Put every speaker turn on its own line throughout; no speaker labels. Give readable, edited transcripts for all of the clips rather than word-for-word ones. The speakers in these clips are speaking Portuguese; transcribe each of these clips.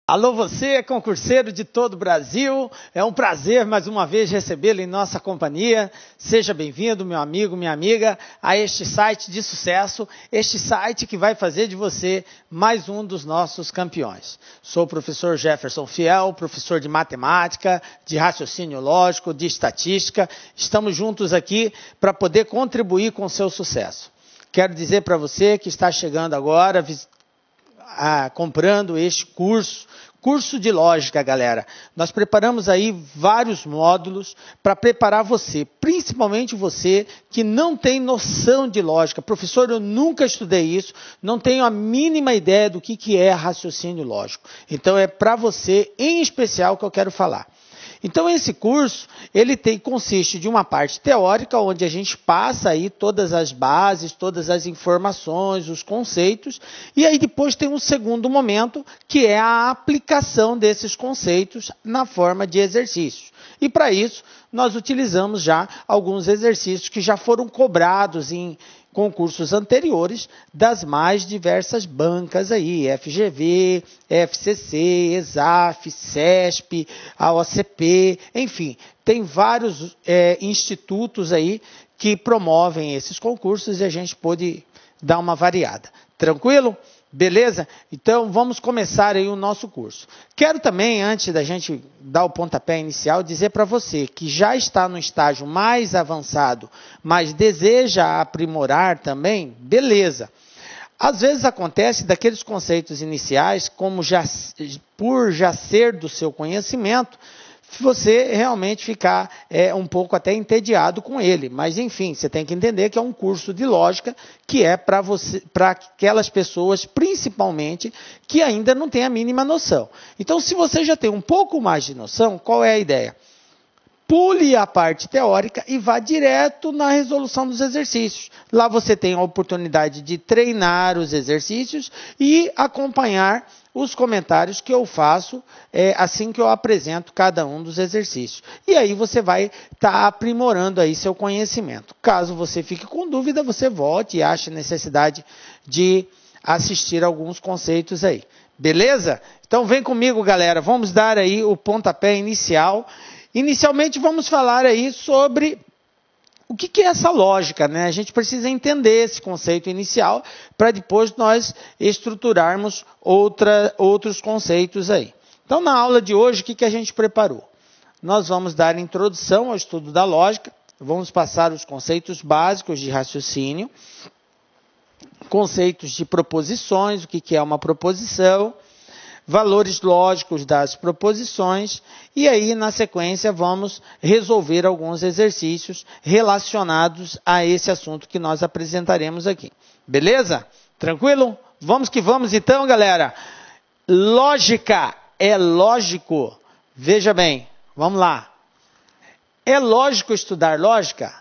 Alô você, concurseiro de todo o Brasil, é um prazer mais uma vez recebê-lo em nossa companhia. Seja bem-vindo, meu amigo, minha amiga, a este site de sucesso, este site que vai fazer de você mais um dos nossos campeões. Sou o professor Jefferson Fiel, professor de matemática, de raciocínio lógico, de estatística. Estamos juntos aqui para poder contribuir com o seu sucesso. Quero dizer para você que está chegando agora, comprando este curso de lógica, galera. Nós preparamos aí vários módulos para preparar você, principalmente você que não tem noção de lógica. Professor, eu nunca estudei isso, não tenho a mínima ideia do que é raciocínio lógico. Então é para você, em especial, que eu quero falar. Então esse curso, consiste de uma parte teórica, onde a gente passa aí todas as bases, todas as informações, os conceitos, e aí depois tem um segundo momento, que é a aplicação desses conceitos na forma de exercícios. E para isso, nós utilizamos já alguns exercícios que já foram cobrados em concursos anteriores das mais diversas bancas aí, FGV, FCC, ESAF, CESP, a OCP, enfim, tem vários institutos aí que promovem esses concursos e a gente pode dar uma variada. Tranquilo? Beleza? Então, vamos começar aí o nosso curso. Quero também, antes da gente dar o pontapé inicial, dizer para você que já está no estágio mais avançado, mas deseja aprimorar também, beleza. Às vezes acontece daqueles conceitos iniciais, como por já ser do seu conhecimento, você realmente ficar um pouco até entediado com ele. Mas, enfim, você tem que entender que é um curso de lógica que é para aquelas pessoas, principalmente, que ainda não têm a mínima noção. Então, se você já tem um pouco mais de noção, qual é a ideia? Pule a parte teórica e vá direto na resolução dos exercícios. Lá você tem a oportunidade de treinar os exercícios e acompanhar os comentários que eu faço assim que eu apresento cada um dos exercícios. E aí você vai estar aprimorando aí seu conhecimento. Caso você fique com dúvida, você volte e ache necessidade de assistir alguns conceitos aí. Beleza? Então vem comigo, galera. Vamos dar aí o pontapé inicial. Inicialmente vamos falar aí sobre o que é essa lógica, né? A gente precisa entender esse conceito inicial para depois nós estruturarmos outros conceitos aí. Então, na aula de hoje, o que a gente preparou? Nós vamos dar introdução ao estudo da lógica, vamos passar os conceitos básicos de raciocínio, conceitos de proposições, o que é uma proposição, valores lógicos das proposições, e aí, na sequência, vamos resolver alguns exercícios relacionados a esse assunto que nós apresentaremos aqui. Beleza? Tranquilo? Vamos que vamos então, galera. Lógica é lógico. Veja bem, vamos lá. É lógico estudar lógica?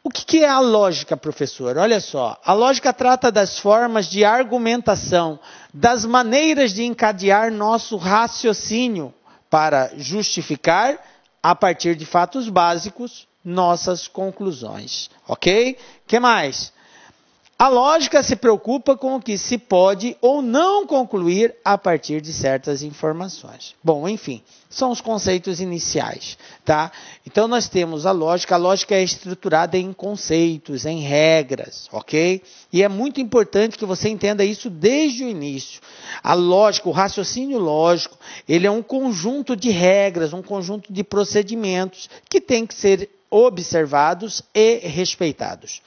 O que é a lógica, professor? Olha só, a lógica trata das formas de argumentação, das maneiras de encadear nosso raciocínio para justificar, a partir de fatos básicos, nossas conclusões. Ok? O que mais? A lógica se preocupa com o que se pode ou não concluir a partir de certas informações. Bom, enfim, são os conceitos iniciais, tá? Então, nós temos a lógica é estruturada em conceitos, em regras, ok? E é muito importante que você entenda isso desde o início. A lógica, o raciocínio lógico, ele é um conjunto de regras, um conjunto de procedimentos que tem que ser observados e respeitados.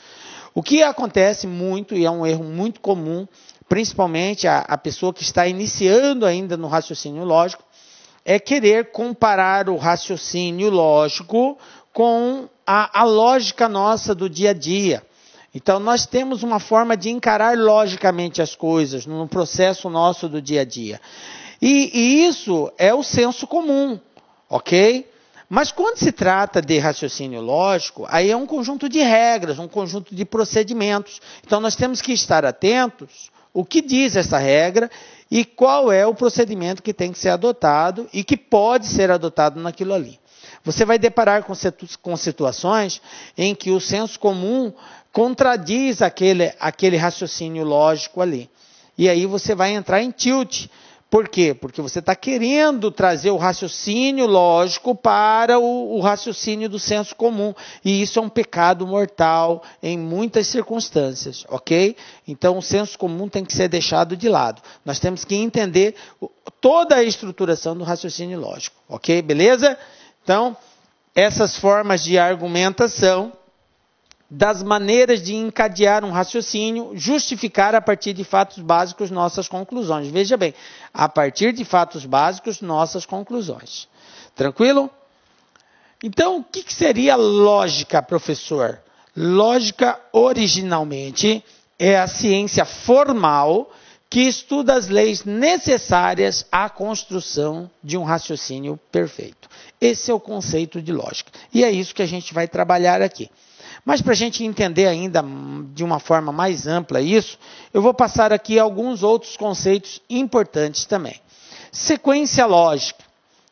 O que acontece muito, e é um erro muito comum, principalmente a pessoa que está iniciando ainda no raciocínio lógico, é querer comparar o raciocínio lógico com a lógica nossa do dia a dia. Então, nós temos uma forma de encarar logicamente as coisas no processo nosso do dia a dia. E isso é o senso comum, ok? Mas quando se trata de raciocínio lógico, aí é um conjunto de regras, um conjunto de procedimentos. Então, nós temos que estar atentos o que diz essa regra e qual é o procedimento que tem que ser adotado e que pode ser adotado naquilo ali. Você vai deparar com situações em que o senso comum contradiz aquele raciocínio lógico ali. E aí você vai entrar em tilt, Por quê? Porque você está querendo trazer o raciocínio lógico para o raciocínio do senso comum. E isso é um pecado mortal em muitas circunstâncias, ok? Então o senso comum tem que ser deixado de lado. Nós temos que entender toda a estruturação do raciocínio lógico, ok? Beleza? Então, essas formas de argumentação, das maneiras de encadear um raciocínio, justificar a partir de fatos básicos nossas conclusões. Veja bem, a partir de fatos básicos nossas conclusões. Tranquilo? Então, o que seria lógica, professor? Lógica, originalmente, é a ciência formal que estuda as leis necessárias à construção de um raciocínio perfeito. Esse é o conceito de lógica. E é isso que a gente vai trabalhar aqui. Mas para a gente entender ainda de uma forma mais ampla isso, eu vou passar aqui alguns outros conceitos importantes também. Sequência lógica,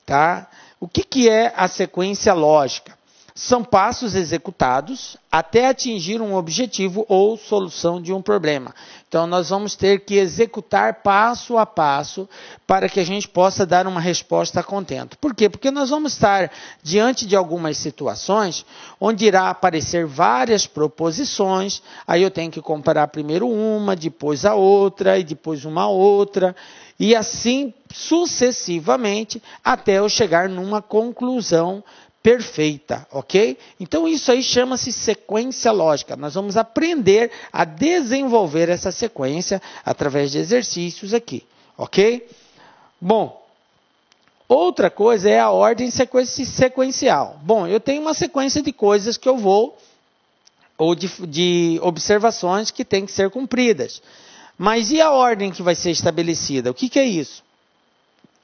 tá? O que é a sequência lógica? São passos executados até atingir um objetivo ou solução de um problema. Então, nós vamos ter que executar passo a passo para que a gente possa dar uma resposta a contento. Por quê? Porque nós vamos estar diante de algumas situações onde irá aparecer várias proposições, aí eu tenho que comparar primeiro uma, depois a outra, e depois uma outra, e assim sucessivamente até eu chegar numa conclusão perfeita, ok? Então isso aí chama-se sequência lógica. Nós vamos aprender a desenvolver essa sequência através de exercícios aqui, ok? Bom, outra coisa é a ordem sequencial. Bom, eu tenho uma sequência de coisas que eu vou, ou de observações que têm que ser cumpridas. Mas e a ordem que vai ser estabelecida? O que é isso?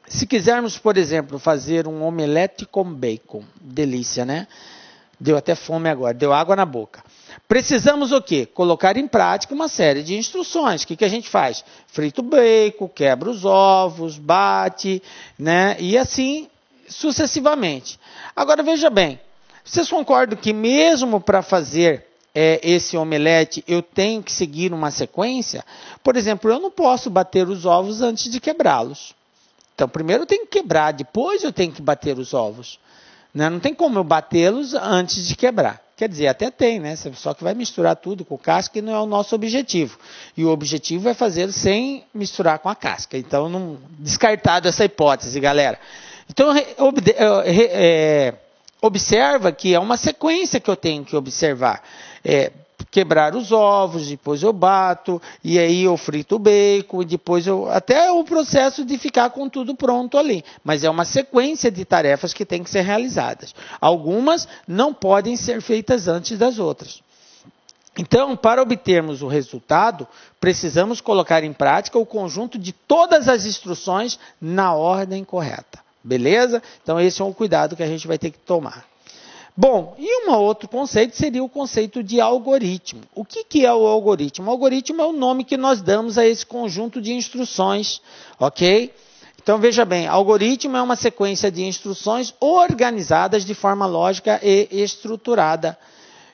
Se quisermos, por exemplo, fazer um omelete com bacon, delícia, né? Deu até fome agora, deu água na boca. Precisamos o quê? Colocar em prática uma série de instruções. O que a gente faz? Frita o bacon, quebra os ovos, bate, né? E assim sucessivamente. Agora veja bem, vocês concordam que mesmo para fazer esse omelete eu tenho que seguir uma sequência? Por exemplo, eu não posso bater os ovos antes de quebrá-los. Então, primeiro eu tenho que quebrar, depois eu tenho que bater os ovos. Né? Não tem como eu batê-los antes de quebrar. Quer dizer, até tem, né? Só que vai misturar tudo com casca e não é o nosso objetivo. E o objetivo é fazer sem misturar com a casca. Então, não descartado essa hipótese, galera. Então, observa que é uma sequência que eu tenho que observar. Quebrar os ovos, depois eu bato, e aí eu frito o bacon, e depois até o processo de ficar com tudo pronto ali. Mas é uma sequência de tarefas que tem que ser realizadas. Algumas não podem ser feitas antes das outras. Então, para obtermos o resultado, precisamos colocar em prática o conjunto de todas as instruções na ordem correta. Beleza? Então, esse é um cuidado que a gente vai ter que tomar. Bom, e um outro conceito seria o conceito de algoritmo. O que é o algoritmo? O algoritmo é o nome que nós damos a esse conjunto de instruções, ok? Então, veja bem, algoritmo é uma sequência de instruções organizadas de forma lógica e estruturada.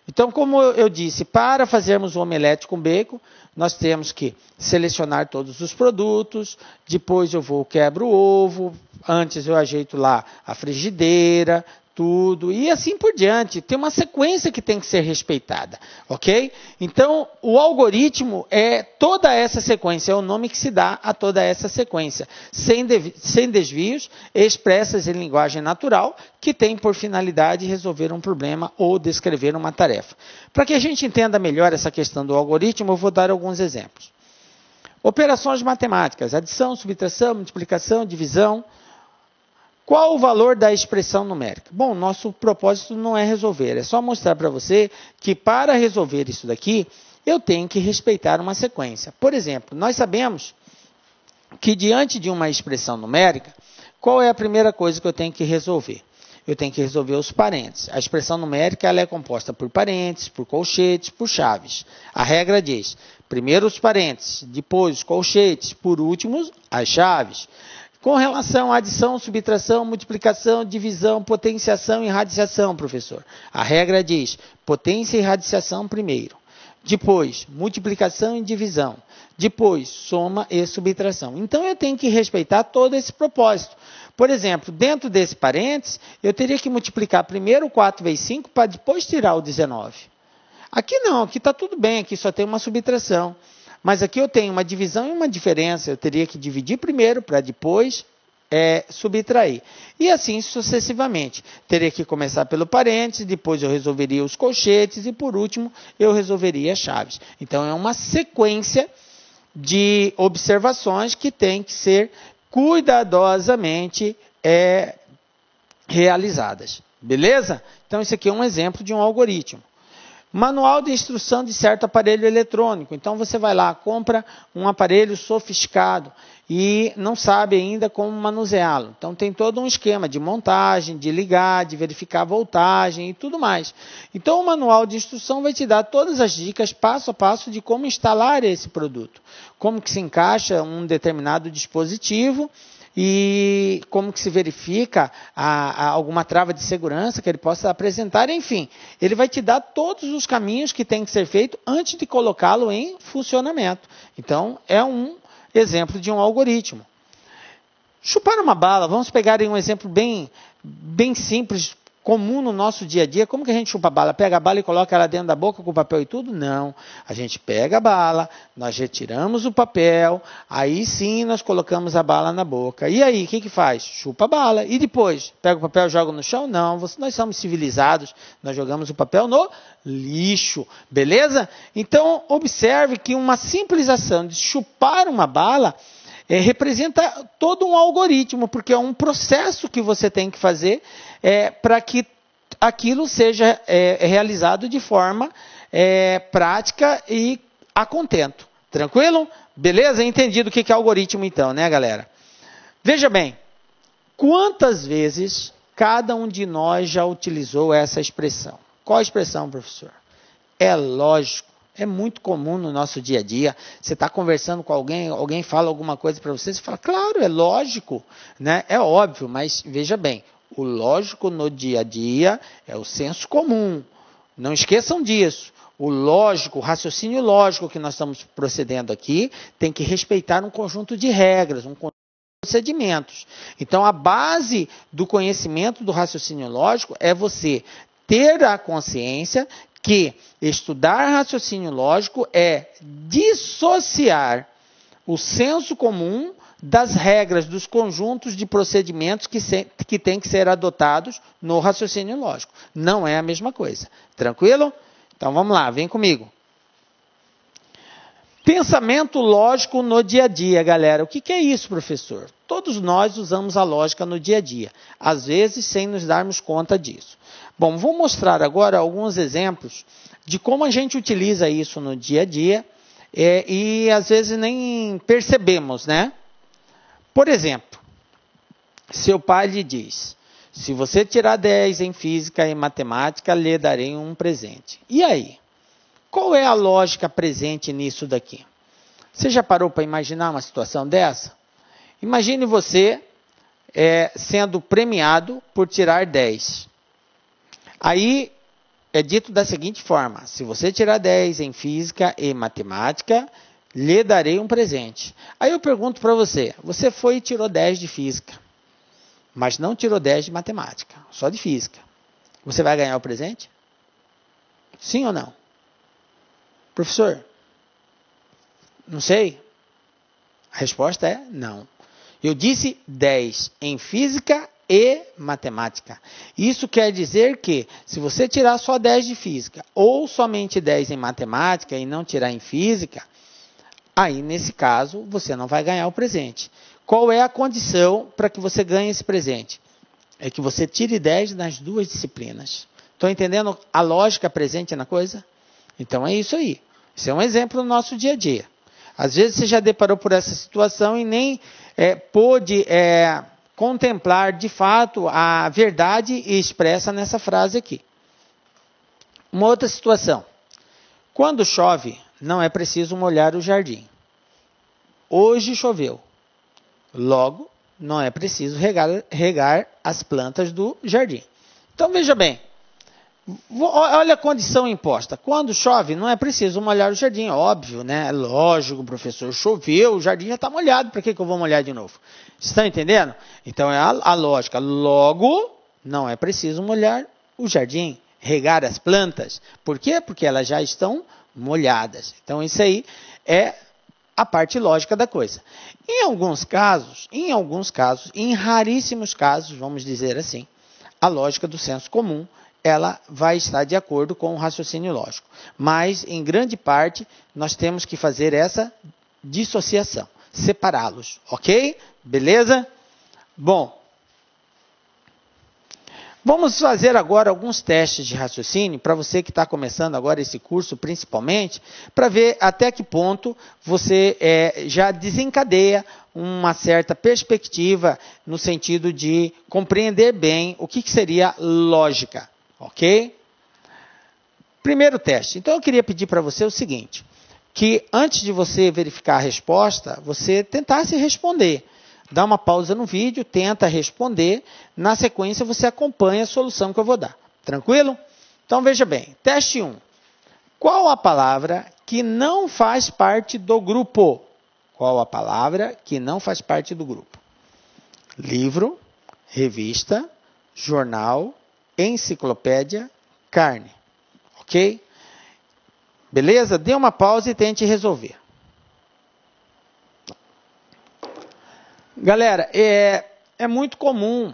Então, como eu disse, para fazermos o omelete com bacon, nós temos que selecionar todos os produtos, depois eu quebro o ovo, antes eu ajeito lá a frigideira, tudo, e assim por diante. Tem uma sequência que tem que ser respeitada, ok? Então, o algoritmo é toda essa sequência, é o nome que se dá a toda essa sequência, sem desvios, expressas em linguagem natural, que tem por finalidade resolver um problema ou descrever uma tarefa. Para que a gente entenda melhor essa questão do algoritmo, eu vou dar alguns exemplos. Operações matemáticas, adição, subtração, multiplicação, divisão. Qual o valor da expressão numérica? Bom, nosso propósito não é resolver, é só mostrar para você que para resolver isso daqui, eu tenho que respeitar uma sequência. Por exemplo, nós sabemos que diante de uma expressão numérica, qual é a primeira coisa que eu tenho que resolver? Eu tenho que resolver os parênteses. A expressão numérica ela é composta por parênteses, por colchetes, por chaves. A regra diz, primeiro os parênteses, depois os colchetes, por último as chaves. Com relação à adição, subtração, multiplicação, divisão, potenciação e radiciação, professor. A regra diz potência e radiciação primeiro. Depois, multiplicação e divisão. Depois, soma e subtração. Então, eu tenho que respeitar todo esse propósito. Por exemplo, dentro desse parênteses, eu teria que multiplicar primeiro o 4 vezes 5 para depois tirar o 19. Aqui não, aqui está tudo bem, aqui só tem uma subtração. Mas aqui eu tenho uma divisão e uma diferença. Eu teria que dividir primeiro para depois subtrair. E assim sucessivamente. Teria que começar pelo parênteses, depois eu resolveria os colchetes e por último eu resolveria as chaves. Então é uma sequência de observações que tem que ser cuidadosamente realizadas. Beleza? Então isso aqui é um exemplo de um algoritmo. Manual de instrução de certo aparelho eletrônico. Então você vai lá, compra um aparelho sofisticado e não sabe ainda como manuseá-lo. Então tem todo um esquema de montagem, de ligar, de verificar a voltagem e tudo mais. Então o manual de instrução vai te dar todas as dicas passo a passo de como instalar esse produto. Como que se encaixa um determinado dispositivo e como que se verifica alguma trava de segurança que ele possa apresentar, enfim. Ele vai te dar todos os caminhos que tem que ser feito antes de colocá-lo em funcionamento. Então, é um exemplo de um algoritmo. Chupar uma bala, vamos pegar aí um exemplo bem simples, comum no nosso dia a dia. Como que a gente chupa a bala? Pega a bala e coloca ela dentro da boca com papel e tudo? Não. A gente pega a bala, nós retiramos o papel, aí sim nós colocamos a bala na boca. E aí, o que faz? Chupa a bala. E depois? Pega o papel e joga no chão? Não. Nós somos civilizados, nós jogamos o papel no lixo. Beleza? Então, observe que uma simples ação de chupar uma bala representa todo um algoritmo, porque é um processo que você tem que fazer para que aquilo seja realizado de forma prática e a contento. Tranquilo? Beleza? Entendido o que é algoritmo então, né, galera? Veja bem, quantas vezes cada um de nós já utilizou essa expressão? Qual a expressão, professor? É lógico. É muito comum no nosso dia a dia. Você está conversando com alguém fala alguma coisa para você, você fala, claro, é lógico, né? É óbvio, mas veja bem, o lógico no dia a dia é o senso comum. Não esqueçam disso. O lógico, o raciocínio lógico que nós estamos procedendo aqui, tem que respeitar um conjunto de regras, um conjunto de procedimentos. Então, a base do conhecimento do raciocínio lógico é você ter a consciência que estudar raciocínio lógico é dissociar o senso comum das regras, dos conjuntos de procedimentos que têm que ser adotados no raciocínio lógico. Não é a mesma coisa. Tranquilo? Então vamos lá, vem comigo. Pensamento lógico no dia a dia, galera. O que é isso, professor? Todos nós usamos a lógica no dia a dia, às vezes sem nos darmos conta disso. Bom, vou mostrar agora alguns exemplos de como a gente utiliza isso no dia a dia e às vezes nem percebemos, né? Por exemplo, seu pai lhe diz, se você tirar 10 em física e matemática, lhe darei um presente. E aí? Qual é a lógica presente nisso daqui? Você já parou para imaginar uma situação dessa? Imagine você sendo premiado por tirar 10. Aí é dito da seguinte forma, se você tirar 10 em física e matemática, lhe darei um presente. Aí eu pergunto para você, você foi e tirou 10 de física, mas não tirou 10 de matemática, só de física. Você vai ganhar o presente? Sim ou não? Professor, não sei. A resposta é não. Eu disse 10 em física e matemática. Isso quer dizer que, se você tirar só 10 de física, ou somente 10 em matemática e não tirar em física, aí, nesse caso, você não vai ganhar o presente. Qual é a condição para que você ganhe esse presente? É que você tire 10 nas duas disciplinas. Estão entendendo a lógica presente na coisa? Então é isso aí. Isso é um exemplo no nosso dia a dia. Às vezes você já deparou por essa situação e nem pôde contemplar de fato a verdade expressa nessa frase aqui. Uma outra situação. Quando chove, não é preciso molhar o jardim. Hoje choveu. Logo, não é preciso regar as plantas do jardim. Então veja bem. Olha a condição imposta. Quando chove, não é preciso molhar o jardim, óbvio, né? É lógico, professor, choveu, o jardim já está molhado, para que eu vou molhar de novo? Estão entendendo? Então é a lógica. Logo, não é preciso molhar o jardim, regar as plantas. Por quê? Porque elas já estão molhadas. Então isso aí é a parte lógica da coisa. Em alguns casos, em raríssimos casos, vamos dizer assim, a lógica do senso comum, ela vai estar de acordo com o raciocínio lógico. Mas, em grande parte, nós temos que fazer essa dissociação, separá-los, ok? Beleza? Bom, vamos fazer agora alguns testes de raciocínio, para você que está começando agora esse curso, principalmente, para ver até que ponto você já desencadeia uma certa perspectiva no sentido de compreender bem o que seria lógica. Ok? Primeiro teste. Então, eu queria pedir para você o seguinte, que antes de você verificar a resposta, você tentasse responder. Dá uma pausa no vídeo, tenta responder. Na sequência, você acompanha a solução que eu vou dar. Tranquilo? Então, veja bem. Teste 1. Qual a palavra que não faz parte do grupo? Qual a palavra que não faz parte do grupo? Livro, revista, jornal, enciclopédia, carne. Ok? Beleza? Dê uma pausa e tente resolver. Galera, é muito comum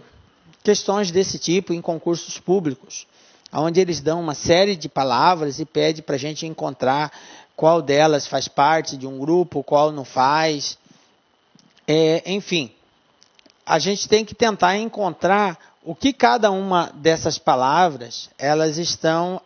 questões desse tipo em concursos públicos, onde eles dão uma série de palavras e pedem para a gente encontrar qual delas faz parte de um grupo, qual não faz. Enfim, a gente tem que tentar encontrar o que cada uma dessas palavras, elas estão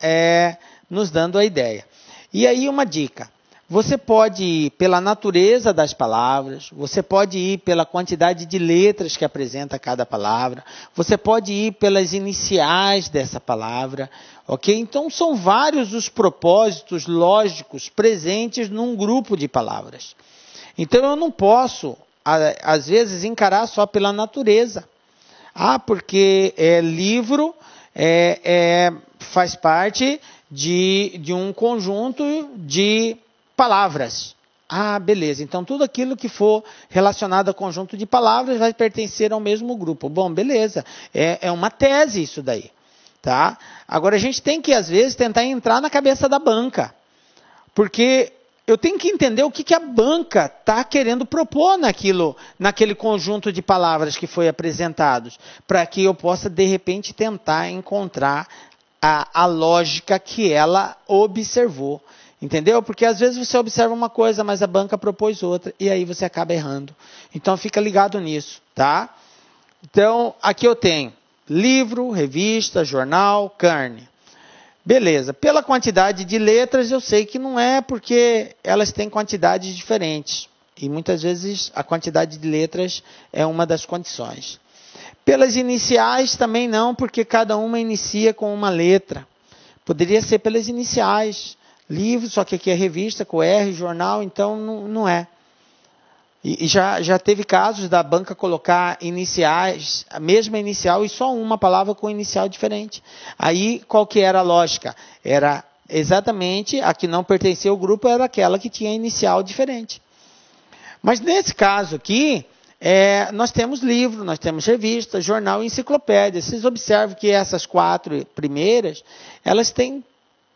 nos dando a ideia. E aí uma dica, você pode ir pela natureza das palavras, você pode ir pela quantidade de letras que apresenta cada palavra, você pode ir pelas iniciais dessa palavra, ok? Então são vários os propósitos lógicos presentes num grupo de palavras. Então eu não posso, às vezes, encarar só pela natureza. Porque livro faz parte de um conjunto de palavras. Beleza. Então, tudo aquilo que for relacionado a conjunto de palavras vai pertencer ao mesmo grupo. Bom, beleza. É uma tese isso daí. Tá? Agora, a gente tem que, às vezes, tentar entrar na cabeça da banca. Porque eu tenho que entender o que a banca está querendo propor naquele conjunto de palavras que foi apresentados, para que eu possa, de repente, tentar encontrar a lógica que ela observou. Entendeu? Porque às vezes você observa uma coisa, mas a banca propôs outra, e aí você acaba errando. Então, fica ligado nisso, tá? Então, aqui eu tenho livro, revista, jornal, carne. Beleza, pela quantidade de letras eu sei que não é porque elas têm quantidades diferentes. E muitas vezes a quantidade de letras é uma das condições. Pelas iniciais também não, porque cada uma inicia com uma letra. Poderia ser pelas iniciais. Livro, só que aqui é revista com R, jornal, então não é. E já teve casos da banca colocar iniciais, a mesma inicial e só uma palavra com inicial diferente. Aí, qual que era a lógica? Era exatamente a que não pertencia ao grupo, era aquela que tinha inicial diferente. Mas nesse caso aqui, nós temos livro, nós temos revista, jornal e enciclopédia. Vocês observam que essas 4 primeiras, elas têm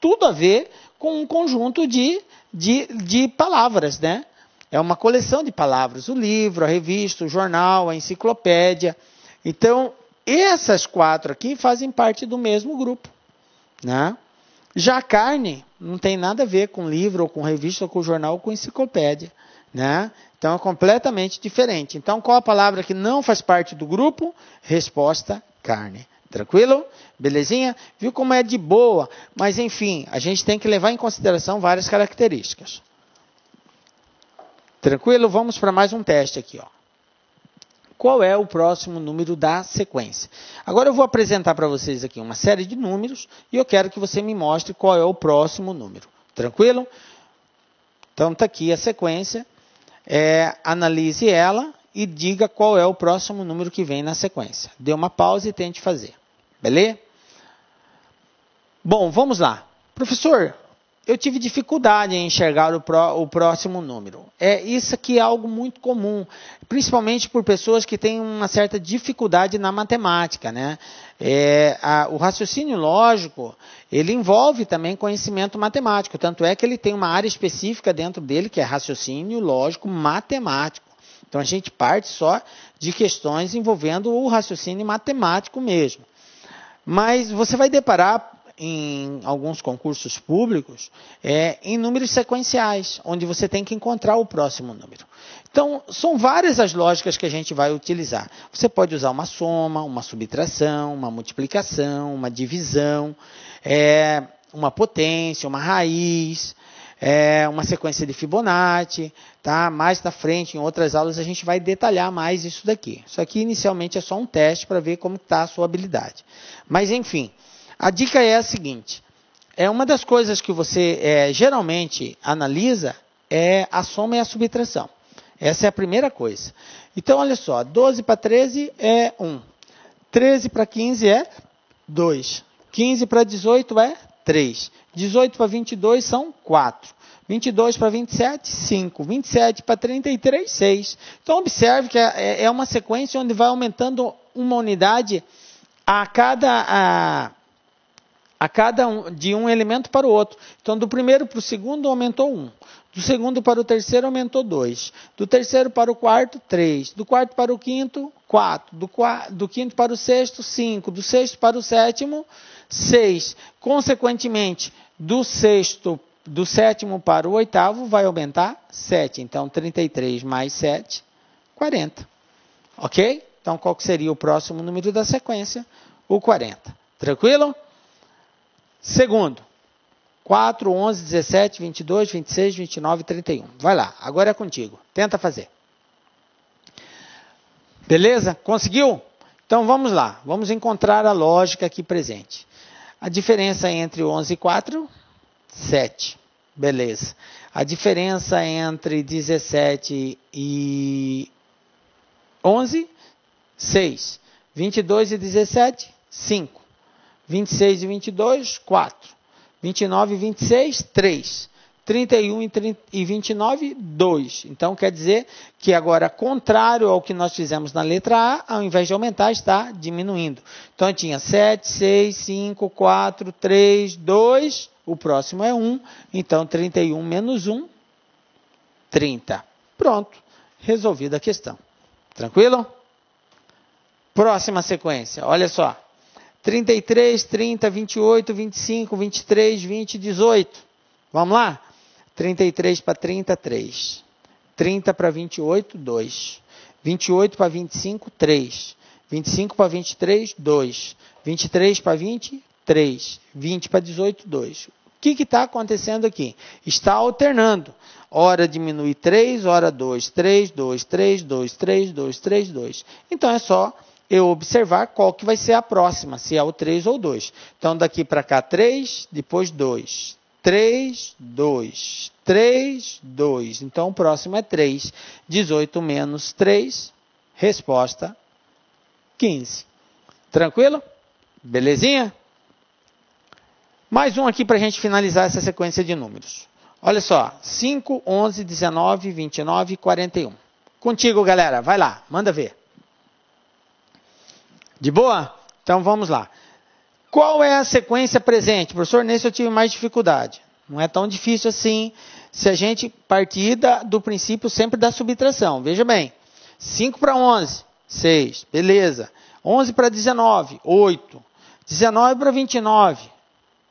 tudo a ver com um conjunto de palavras, né? É uma coleção de palavras, o livro, a revista, o jornal, a enciclopédia. Então, essas 4 aqui fazem parte do mesmo grupo, né? Já a carne não tem nada a ver com livro, ou com revista, ou com jornal, ou com enciclopédia, né? Então, é completamente diferente. Então, qual a palavra que não faz parte do grupo? Resposta, carne. Tranquilo? Belezinha? Viu como é de boa? Mas, enfim, a gente tem que levar em consideração várias características. Tranquilo? Vamos para mais um teste aqui. Qual é o próximo número da sequência? Agora eu vou apresentar para vocês aqui uma série de números e eu quero que você me mostre qual é o próximo número. Tranquilo? Então está aqui a sequência. Analise ela e diga qual é o próximo número que vem na sequência. Dê uma pausa e tente fazer. Beleza? Bom, vamos lá. Professor, eu tive dificuldade em enxergar o próximo número. Isso aqui é algo muito comum, principalmente por pessoas que têm uma certa dificuldade na matemática, né? O raciocínio lógico, ele envolve também conhecimento matemático, tanto é que ele tem uma área específica dentro dele, que é raciocínio lógico matemático. Então, a gente parte só de questões envolvendo o raciocínio matemático mesmo. Mas você vai deparar em alguns concursos públicos em números sequenciais, onde você tem que encontrar o próximo número. Então, são várias as lógicas que a gente vai utilizar. Você pode usar uma soma, uma subtração, uma multiplicação, uma divisão, uma potência, uma raiz, uma sequência de Fibonacci, tá? Mais na frente, em outras aulas, a gente vai detalhar mais isso daqui. Isso aqui, inicialmente, é só um teste para ver como está a sua habilidade. Mas, enfim, a dica é a seguinte. Uma das coisas que você geralmente analisa é a soma e a subtração. Essa é a primeira coisa. Então, olha só, 12 para 13 é 1. 13 para 15 é 2. 15 para 18 é 3. 18 para 22 são 4. 22 para 27, 5. 27 para 33, 6. Então, observe que é uma sequência onde vai aumentando uma unidade a cada de um elemento para o outro. Então, do primeiro para o segundo aumentou 1. Do segundo para o terceiro aumentou 2. Do terceiro para o quarto, 3. Do quarto para o quinto, 4. Do quinto para o sexto, 5. Do sexto para o sétimo, 6. Consequentemente, do sétimo para o oitavo vai aumentar 7. Então, 33 mais 7, 40. Ok? Então, qual que seria o próximo número da sequência? O 40. Tranquilo? Segundo, 4, 11, 17, 22, 26, 29, 31. Vai lá, agora é contigo. Tenta fazer. Beleza? Conseguiu? Então vamos lá. Vamos encontrar a lógica aqui presente. A diferença entre 11 e 4, 7. Beleza. A diferença entre 17 e 11, 6. 22 e 17, 5. 26 e 22, 4. 29 e 26, 3. 31 e 29, 2. Então, quer dizer que agora, contrário ao que nós fizemos na letra A, ao invés de aumentar, está diminuindo. Então, eu tinha 7, 6, 5, 4, 3, 2. O próximo é 1. Então, 31 menos 1, 30. Pronto. Resolvida a questão. Tranquilo? Próxima sequência. Olha só. 33, 30, 28, 25, 23, 20, 18. Vamos lá? 33 para 30, 3. 30 para 28, 2. 28 para 25, 3. 25 para 23, 2. 23 para 20, 3. 20 para 18, 2. O que está acontecendo aqui? Está alternando. Hora diminui 3, hora 2, 3, 2, 3, 2, 3, 2, 3, 2. Então, é só eu observar qual que vai ser a próxima, se é o 3 ou 2. Então, daqui para cá, 3, depois 2. 3, 2. 3, 2. Então, o próximo é 3. 18 menos 3, resposta 15. Tranquilo? Belezinha? Mais um aqui para a gente finalizar essa sequência de números. Olha só, 5, 11, 19, 29 e 41. Contigo, galera. Vai lá, manda ver. De boa? Então vamos lá. Qual é a sequência presente? Professor, nesse eu tive mais dificuldade. Não é tão difícil assim se a gente partir do princípio sempre da subtração. Veja bem, 5 para 11, 6, beleza. 11 para 19, 8. 19 para 29,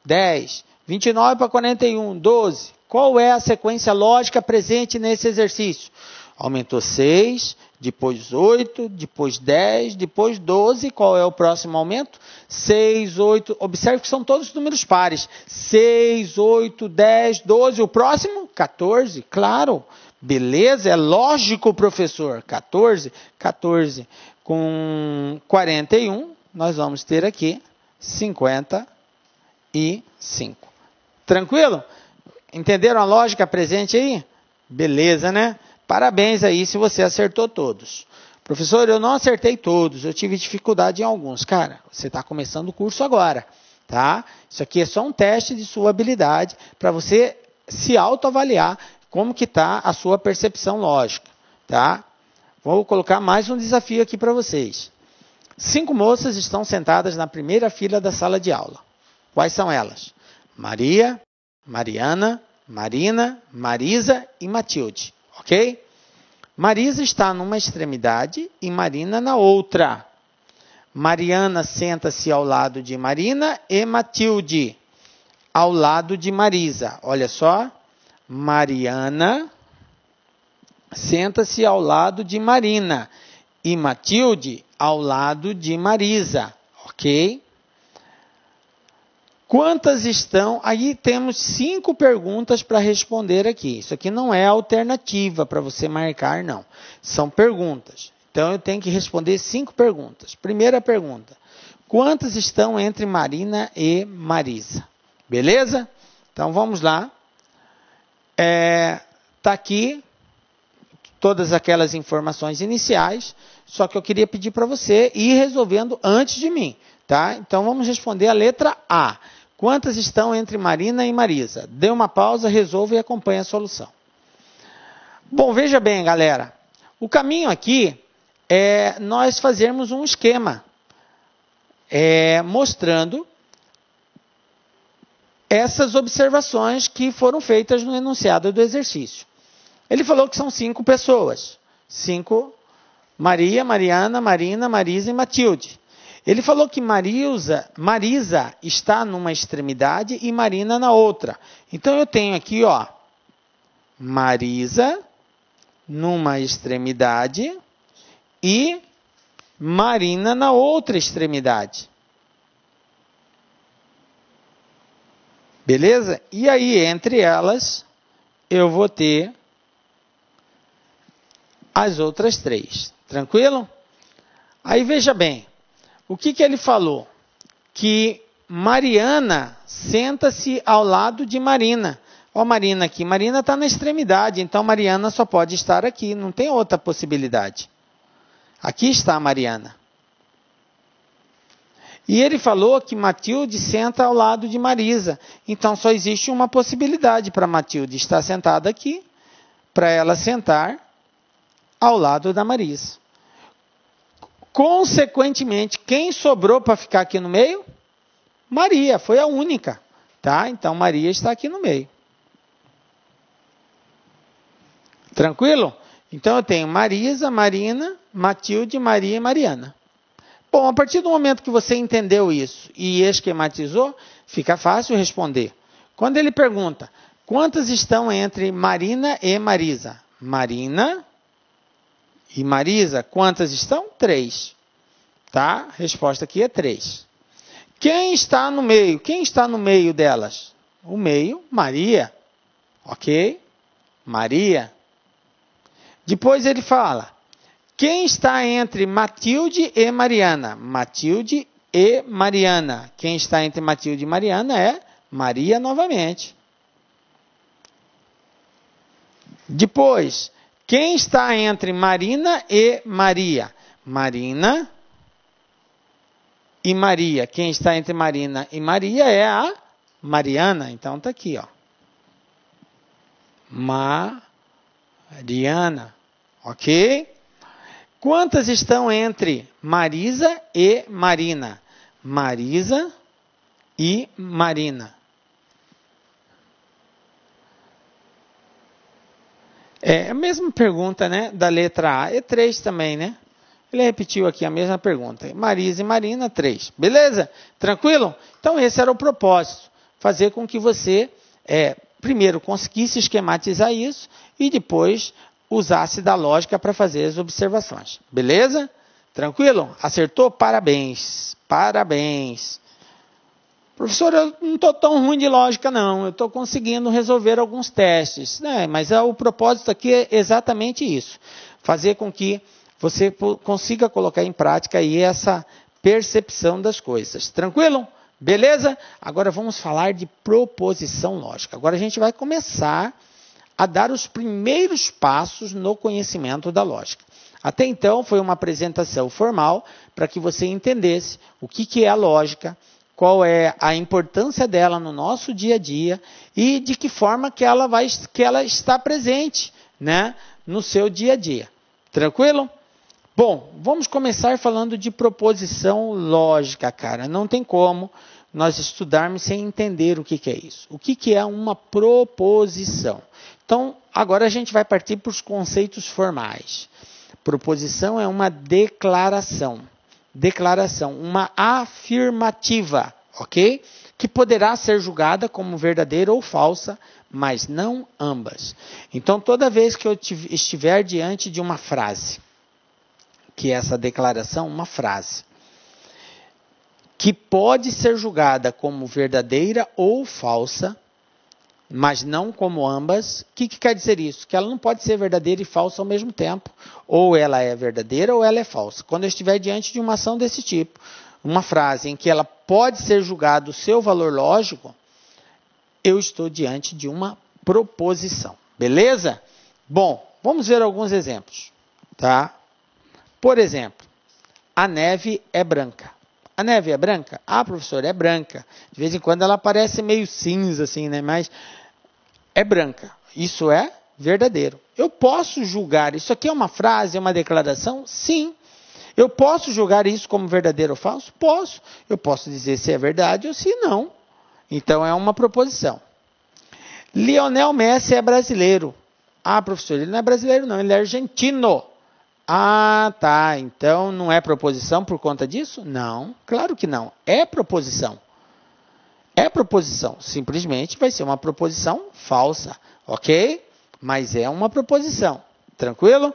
10. 29 para 41, 12. Qual é a sequência lógica presente nesse exercício? Aumentou 6, depois 8, depois 10, depois 12. Qual é o próximo aumento? 6, 8. Observe que são todos números pares. 6, 8, 10, 12. O próximo? 14. Claro. Beleza, é lógico, professor. 14. 14 com 41. Nós vamos ter aqui 55. Tranquilo? Entenderam a lógica presente aí? Beleza, né? Parabéns aí se você acertou todos. Professor, eu não acertei todos, eu tive dificuldade em alguns. Cara, você está começando o curso agora. tá? Isso aqui é só um teste de sua habilidade para você se autoavaliar como que está a sua percepção lógica, tá? Vou colocar mais um desafio aqui para vocês. 5 moças estão sentadas na primeira fila da sala de aula. Quais são elas? Maria, Mariana, Marina, Marisa e Matilde, ok? Marisa está numa extremidade e Marina na outra. Mariana senta-se ao lado de Marina e Matilde ao lado de Marisa. Olha só, Mariana senta-se ao lado de Marina e Matilde ao lado de Marisa, ok? Quantas estão? Aí temos 5 perguntas para responder aqui. Isso aqui não é alternativa para você marcar, não. São perguntas. Então, eu tenho que responder 5 perguntas. Primeira pergunta. Quantas estão entre Marina e Marisa? Beleza? Então, vamos lá. Está aqui todas aquelas informações iniciais, só que eu queria pedir para você ir resolvendo antes de mim, tá? Então, vamos responder a letra A. Quantas estão entre Marina e Marisa? Dê uma pausa, resolva e acompanhe a solução. Bom, veja bem, galera. O caminho aqui é nós fazermos um esquema mostrando essas observações que foram feitas no enunciado do exercício. Ele falou que são 5 pessoas. 5, Maria, Mariana, Marina, Marisa e Matilde. Ele falou que Marisa está numa extremidade e Marina na outra. Então, eu tenho aqui, ó, Marisa numa extremidade e Marina na outra extremidade. Beleza? E aí, entre elas, eu vou ter as outras 3. Tranquilo? Aí, veja bem. O que ele falou? Que Mariana senta-se ao lado de Marina. Ó, Marina aqui. Marina está na extremidade, então Mariana só pode estar aqui. Não tem outra possibilidade. Aqui está a Mariana. E ele falou que Matilde senta ao lado de Marisa. Então, só existe uma possibilidade para Matilde estar sentada aqui, para ela sentar ao lado da Marisa. Consequentemente, quem sobrou para ficar aqui no meio? Maria, foi a única. Tá? Então, Maria está aqui no meio. Tranquilo? Então, eu tenho Marisa, Marina, Matilde, Maria e Mariana. Bom, a partir do momento que você entendeu isso e esquematizou, fica fácil responder. Quando ele pergunta, quantas estão entre Marina e Marisa? Marina e Marisa, quantas estão? 3. Tá? A resposta aqui é 3. Quem está no meio? Quem está no meio delas? O meio, Maria. Ok? Maria. Depois ele fala, quem está entre Matilde e Mariana? Matilde e Mariana. Quem está entre Matilde e Mariana é Maria novamente. Depois, quem está entre Marina e Maria? Marina e Maria. Quem está entre Marina e Maria é a Mariana. Então, está aqui, ó. Mariana. Ok? Quantas estão entre Marisa e Marina? Marisa e Marina. É a mesma pergunta, né? Da letra A. É 3 também, né? Ele repetiu aqui a mesma pergunta. Marisa e Marina, 3. Beleza? Tranquilo? Então, esse era o propósito. Fazer com que você, primeiro, conseguisse esquematizar isso e depois usasse da lógica para fazer as observações. Beleza? Tranquilo? Acertou? Parabéns. Parabéns. Professor, eu não estou tão ruim de lógica, não. Eu estou conseguindo resolver alguns testes. Mas o propósito aqui é exatamente isso. Fazer com que você consiga colocar em prática aí essa percepção das coisas. Tranquilo? Beleza? Agora vamos falar de proposição lógica. Agora a gente vai começar a dar os primeiros passos no conhecimento da lógica. Até então foi uma apresentação formal para que você entendesse o que é a lógica, qual é a importância dela no nosso dia a dia e de que forma que ela está presente, né, no seu dia a dia. Tranquilo? Bom, vamos começar falando de proposição lógica, cara. Não tem como nós estudarmos sem entender o que é isso. O que é uma proposição? Então, agora a gente vai partir para os conceitos formais. Proposição é uma declaração. Declaração, uma afirmativa, ok? Que poderá ser julgada como verdadeira ou falsa, mas não ambas. Então, toda vez que eu estiver diante de uma frase, que é essa declaração, uma frase, que pode ser julgada como verdadeira ou falsa, mas não como ambas. O que quer dizer isso? Que ela não pode ser verdadeira e falsa ao mesmo tempo. Ou ela é verdadeira ou ela é falsa. Quando eu estiver diante de uma ação desse tipo, uma frase em que ela pode ser julgada o seu valor lógico, eu estou diante de uma proposição. Beleza? Bom, vamos ver alguns exemplos. Tá? Por exemplo, a neve é branca. A neve é branca? Ah, professor, é branca. De vez em quando ela parece meio cinza, assim, né? Mas é branca. Isso é verdadeiro. Eu posso julgar, isso aqui é uma frase, é uma declaração? Sim. Eu posso julgar isso como verdadeiro ou falso? Posso. Eu posso dizer se é verdade ou se não. Então é uma proposição. Lionel Messi é brasileiro. Ah, professor, ele não é brasileiro não, ele é argentino. Ah, tá. Então não é proposição por conta disso? Não, claro que não. É proposição. É proposição. Simplesmente vai ser uma proposição falsa, ok? Mas é uma proposição. Tranquilo?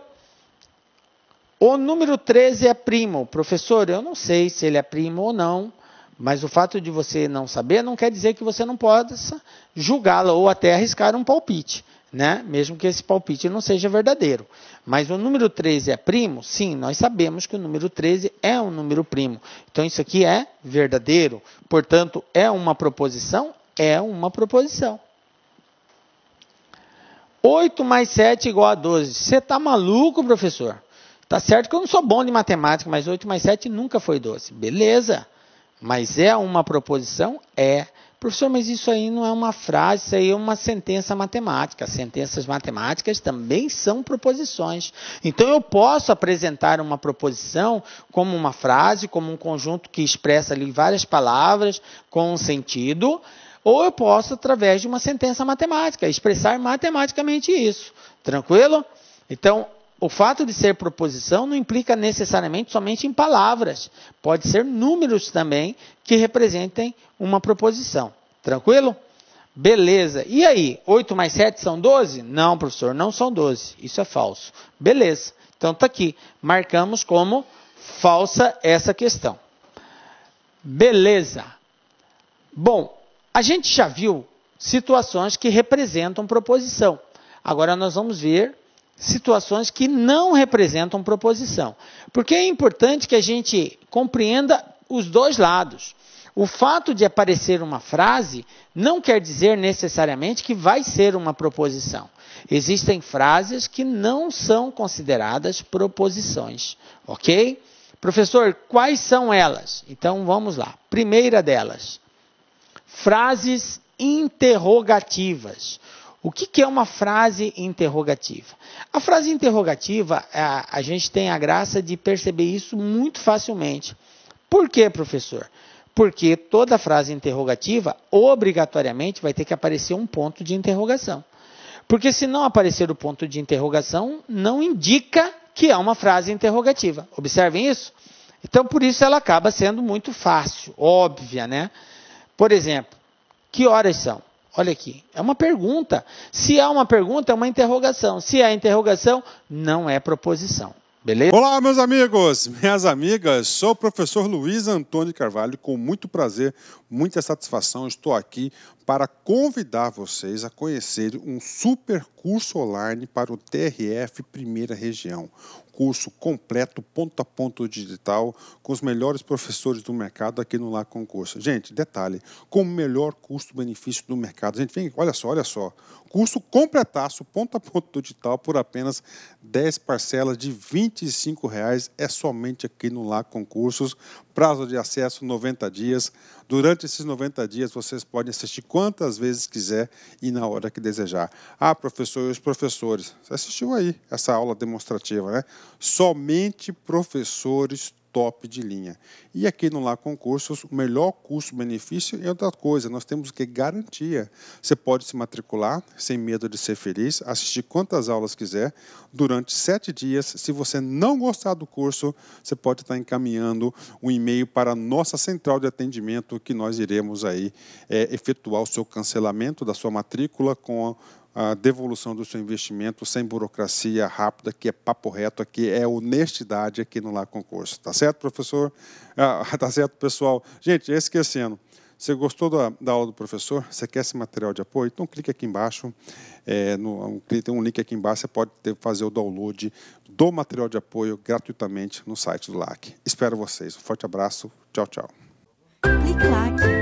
O número 13 é primo. Professor, eu não sei se ele é primo ou não, mas o fato de você não saber não quer dizer que você não possa julgá-lo ou até arriscar um palpite, né? Mesmo que esse palpite não seja verdadeiro. Mas o número 13 é primo? Sim, nós sabemos que o número 13 é um número primo. Então isso aqui é verdadeiro. Portanto, é uma proposição? É uma proposição. 8 mais 7 igual a 12. Você está maluco, professor? Tá certo que eu não sou bom de matemática, mas 8 mais 7 nunca foi 12. Beleza. Mas é uma proposição? É. Professor, mas isso aí não é uma frase, isso aí é uma sentença matemática. Sentenças matemáticas também são proposições. Então, eu posso apresentar uma proposição como uma frase, como um conjunto que expressa ali várias palavras com um sentido, ou eu posso, através de uma sentença matemática, expressar matematicamente isso. Tranquilo? Então, o fato de ser proposição não implica necessariamente somente em palavras. Pode ser números também que representem uma proposição. Tranquilo? Beleza. E aí, 8 mais 7 são 12? Não, professor, não são 12. Isso é falso. Beleza. Então está aqui. Marcamos como falsa essa questão. Beleza. Bom, a gente já viu situações que representam proposição. Agora nós vamos ver situações que não representam proposição. Porque é importante que a gente compreenda os dois lados. O fato de aparecer uma frase não quer dizer necessariamente que vai ser uma proposição. Existem frases que não são consideradas proposições. Ok? Professor, quais são elas? Então vamos lá. Primeira delas, frases interrogativas. O que é uma frase interrogativa? A frase interrogativa, a gente tem a graça de perceber isso muito facilmente. Por quê, professor? Porque toda frase interrogativa, obrigatoriamente, vai ter que aparecer um ponto de interrogação. Porque se não aparecer o ponto de interrogação, não indica que é uma frase interrogativa. Observem isso? Então, por isso ela acaba sendo muito fácil, óbvia, né? Por exemplo, que horas são? Olha aqui, é uma pergunta. Se há uma pergunta, é uma interrogação. Se há interrogação, não é proposição. Beleza?
Olá, meus amigos, minhas amigas. Sou o professor Luiz Antônio Carvalho. Com muito prazer, muita satisfação, estou aqui para convidar vocês a conhecer um super curso online para o TRF Primeira Região. Curso completo, ponto a ponto digital, com os melhores professores do mercado aqui no Lá Concurso. Gente, detalhe, com o melhor custo-benefício do mercado. Gente, vem, olha só. Curso completaço, ponto a ponto digital, por apenas 10 parcelas de R$ 25,00. É somente aqui no Lá Concursos. Prazo de acesso 90 dias. Durante esses 90 dias, vocês podem assistir quantas vezes quiser e na hora que desejar. Ah, professor, e os professores? Você assistiu aí essa aula demonstrativa, né? Somente professores top de linha. E aqui no Lá Concursos, o melhor custo-benefício é outra coisa, nós temos que garantia. Você pode se matricular sem medo de ser feliz, assistir quantas aulas quiser, durante 7 dias. Se você não gostar do curso, você pode estar encaminhando um e-mail para a nossa central de atendimento, que nós iremos aí efetuar o seu cancelamento da sua matrícula com a devolução do seu investimento sem burocracia, rápida, que é papo reto, aqui é honestidade aqui no Lá Concurso. Tá certo, professor? Tá certo, pessoal? Gente, esquecendo, você gostou da aula do professor? Você quer esse material de apoio? Então clique aqui embaixo, tem um link aqui embaixo, você pode fazer o download do material de apoio gratuitamente no site do LAC. Espero vocês. Um forte abraço. Tchau, tchau.
Clique LAC.